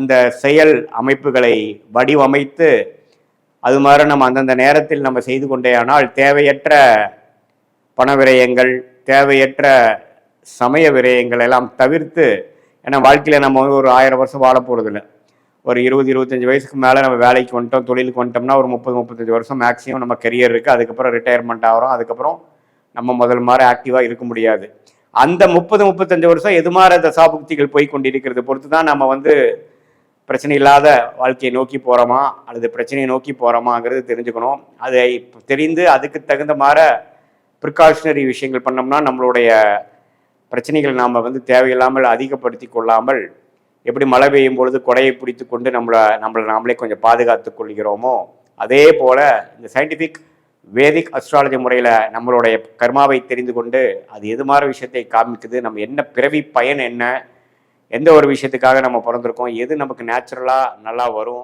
அந்த செயல் அமைப்புகளை வடிவமைத்து அது மாதிரி நம்ம அந்தந்த நேரத்தில் நம்ம செய்து கொண்டேயானால் தேவையற்ற பண விரயங்கள், தேவையற்ற சமய விரயங்கள் எல்லாம் தவிர்த்து, ஏன்னா வாழ்க்கையில் நம்ம வந்து ஒரு 1000 வருஷம் வாழ போகிறதில்ல. ஒரு 20-25 வயசுக்கு மேலே நம்ம வேலைக்கு வந்துட்டோம், தொழிலுக்கு வந்துட்டோம்னா ஒரு 30-35 வருஷம் மேக்ஸிமம் நம்ம கெரியர் இருக்குது. அதுக்கப்புறம் ரிட்டையர்மெண்ட் ஆகிறோம். அதுக்கப்புறம் நம்ம முதல் மாதிரி ஆக்டிவாக இருக்க முடியாது. அந்த 30-35 வருஷம் எது மாதிரி தசாபுக்திகள் போய் கொண்டிருக்கிறது பொறுத்து தான் நம்ம வந்து பிரச்சனை இல்லாத வாழ்க்கையை நோக்கி போகிறோமா அல்லது பிரச்சனையை நோக்கி போகிறோமாங்கிறது தெரிஞ்சுக்கணும். அதை தெரிந்து அதுக்கு தகுந்த மாதிரி ப்ரிகாஷனரி விஷயங்கள் பண்ணோம்னா நம்மளுடைய பிரச்சனைகள் நாம் வந்து தேவையில்லாமல் அதிகப்படுத்தி கொள்ளாமல், எப்படி மழை பெய்யும் பொழுது கொடையை பிடித்து கொண்டு நம்மளை நாமளே கொஞ்சம் பாதுகாத்து கொள்கிறோமோ, அதே போல் இந்த சயின்டிஃபிக் வேதிக் அஸ்ட்ராலஜி முறையில் நம்மளுடைய கர்மாவை தெரிந்து கொண்டு அது எது மாதிரி விஷயத்தை காமிக்குது, நம்ம என்ன பிறவி பயன் என்ன, எந்த ஒரு விஷயத்துக்காக நம்ம பிறந்திருக்கோம், எது நமக்கு நேச்சுரலாக நல்லா வரும்,